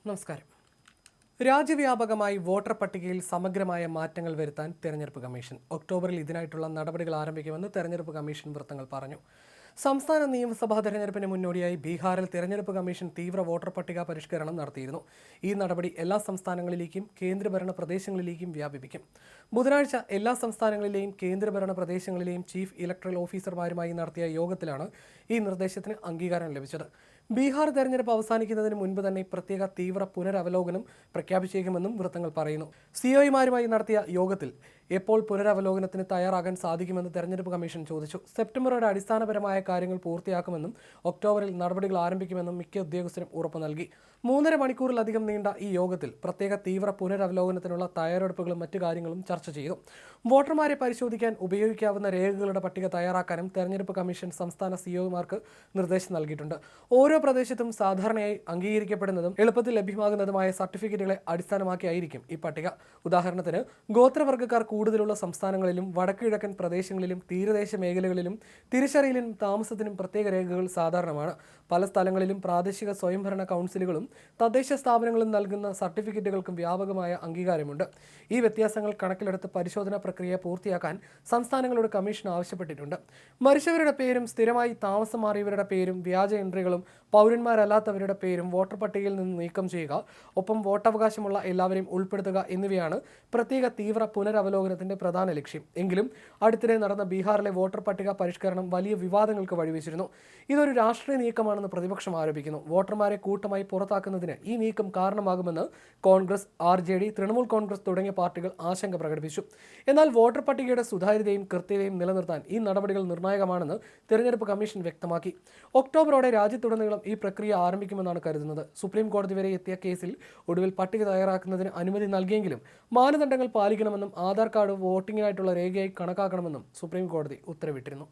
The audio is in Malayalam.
നമസ്കാരം. രാജ്യവ്യാപകമായി വോട്ടർ പട്ടികയിൽ സമഗ്രമായ മാറ്റങ്ങൾ വരുത്താൻ തെരഞ്ഞെടുപ്പ് കമ്മീഷൻ ഒക്ടോബറിൽ ഇതിനായിട്ടുള്ള നടപടികൾ ആരംഭിക്കുമെന്ന് തെരഞ്ഞെടുപ്പ് കമ്മീഷൻ വൃത്തങ്ങൾ പറഞ്ഞു. സംസ്ഥാന നിയമസഭാ തെരഞ്ഞെടുപ്പിന് മുന്നോടിയായി ബീഹാറിൽ തെരഞ്ഞെടുപ്പ് കമ്മീഷൻ തീവ്ര വോട്ടർ പട്ടിക പരിഷ്കരണം നടത്തിയിരുന്നു. ഈ നടപടി എല്ലാ സംസ്ഥാനങ്ങളിലേക്കും കേന്ദ്രഭരണ പ്രദേശങ്ങളിലേക്കും വ്യാപിപ്പിക്കും. ബുധനാഴ്ച എല്ലാ സംസ്ഥാനങ്ങളിലെയും കേന്ദ്രഭരണ പ്രദേശങ്ങളിലെയും ചീഫ് ഇലക്ടറൽ ഓഫീസർമാരുമായി നടത്തിയ യോഗത്തിലാണ് ഈ നിർദ്ദേശത്തിന് അംഗീകാരം ലഭിച്ചത്. ബീഹാർ തെരഞ്ഞെടുപ്പ് അവസാനിക്കുന്നതിന് മുൻപ് തന്നെ പ്രത്യേക തീവ്ര പുനരവലോകനം പ്രഖ്യാപിച്ചേക്കുമെന്നും വൃത്തങ്ങൾ പറയുന്നു. സിഒമാരുമായി നടത്തിയ യോഗത്തിൽ എപ്പോൾ പുനരവലോകനത്തിന് തയ്യാറാകാൻ സാധിക്കുമെന്ന് തെരഞ്ഞെടുപ്പ് കമ്മീഷൻ ചോദിച്ചു. സെപ്റ്റംബറോടെ അടിസ്ഥാനപരമായ കാര്യങ്ങൾ പൂർത്തിയാക്കുമെന്നും ഒക്ടോബറിൽ നടപടികൾ ആരംഭിക്കുമെന്നും മിക്ക ഉദ്യോഗസ്ഥരും ഉറപ്പു നൽകി. 3.5 മണിക്കൂറിലധികം നീണ്ട ഈ യോഗത്തിൽ പ്രത്യേക തീവ്ര പുനരവലോകനത്തിനുള്ള തയ്യാറെടുപ്പുകളും മറ്റു കാര്യങ്ങളും ചർച്ച ചെയ്തു. വോട്ടർമാരെ പരിശോധിക്കാൻ ഉപയോഗിക്കാവുന്ന രേഖകളുടെ പട്ടിക തയ്യാറാക്കാനും തെരഞ്ഞെടുപ്പ് കമ്മീഷൻ സംസ്ഥാന സിഒമാർക്ക് നിർദ്ദേശം നൽകിയിട്ടുണ്ട്. ഓരോ പ്രദേശത്തും സാധാരണയായി അംഗീകരിക്കപ്പെടുന്നതും എളുപ്പത്തിൽ ലഭ്യമാകുന്നതുമായ സർട്ടിഫിക്കറ്റുകളെ അടിസ്ഥാനമാക്കിയായിരിക്കും ഈ പട്ടിക. ഉദാഹരണത്തിന്, ഗോത്രവർഗ്ഗക്കാർ കൂടുതലുള്ള സംസ്ഥാനങ്ങളിലും വടക്കുകിഴക്കൻ പ്രദേശങ്ങളിലും തീരദേശ മേഖലകളിലും തിരിച്ചറിയലിനും താമസത്തിനും പ്രത്യേക രേഖകൾ സാധാരണമാണ്. പല സ്ഥലങ്ങളിലും പ്രാദേശിക സ്വയംഭരണ കൗൺസിലുകളും തദ്ദേശ സ്ഥാപനങ്ങളും നൽകുന്ന സർട്ടിഫിക്കറ്റുകൾക്കും വ്യാപകമായ അംഗീകാരമുണ്ട്. ഈ വ്യത്യാസങ്ങൾ കണക്കിലെടുത്ത് പരിശോധനാ പ്രക്രിയ പൂർത്തിയാക്കാൻ സംസ്ഥാനങ്ങളോട് കമ്മീഷൻ ആവശ്യപ്പെട്ടിട്ടുണ്ട്. മരിച്ചവരുടെ പേരും സ്ഥിരമായി താമസം മാറിയവരുടെ പേരും വ്യാജ എൻട്രികളും പൗരന്മാരല്ലാത്തവരുടെ പേരും വോട്ടർ പട്ടികയിൽ നിന്ന് നീക്കം ചെയ്യുക, ഒപ്പം വോട്ടവകാശമുള്ള എല്ലാവരെയും ഉൾപ്പെടുത്തുക എന്നിവയാണ് പ്രത്യേക തീവ്ര പുനരവലോകനത്തിന്റെ പ്രധാന ലക്ഷ്യം. എങ്കിലും അടുത്തിടെ നടന്ന ബീഹാറിലെ വോട്ടർ പട്ടിക പരിഷ്കരണം വലിയ വിവാദങ്ങൾക്ക് വഴിവെച്ചിരുന്നു. ഇതൊരു രാഷ്ട്രീയ നീക്കമാണെന്ന് പ്രതിപക്ഷം ആരോപിക്കുന്നു. വോട്ടർമാരെ കൂട്ടമായി പുറത്താക്കുന്നതിന് ഈ നീക്കം കാരണമാകുമെന്ന് കോൺഗ്രസ്, RJD, തൃണമൂൽ കോൺഗ്രസ് തുടങ്ങിയ പാർട്ടികൾ ആശങ്ക പ്രകടിപ്പിച്ചു. എന്നാൽ വോട്ടർ പട്ടികയുടെ സുതാര്യതയും കൃത്യതയും നിലനിർത്താൻ ഈ നടപടികൾ നിർണായകമാണെന്ന് തെരഞ്ഞെടുപ്പ് കമ്മീഷൻ വ്യക്തമാക്കി. ഒക്ടോബറോടെ രാജ്യത്തുടനീളം ഈ പ്രക്രിയ ആരംഭിക്കുമെന്നാണ് കരുതുന്നത്. സുപ്രീം കോടതി വരെ എത്തിയ കേസിൽ ഒടുവിൽ പട്ടിക തയ്യാറാക്കുന്നതിന് അനുമതി നൽകിയെങ്കിലും മാനദണ്ഡങ്ങൾ പാലിക്കണമെന്നും ആധാർ കാർഡ് വോട്ടിങ്ങിനായിട്ടുള്ള രേഖയായി കണക്കാക്കണമെന്നും സുപ്രീം കോടതി ഉത്തരവിട്ടിരുന്നു.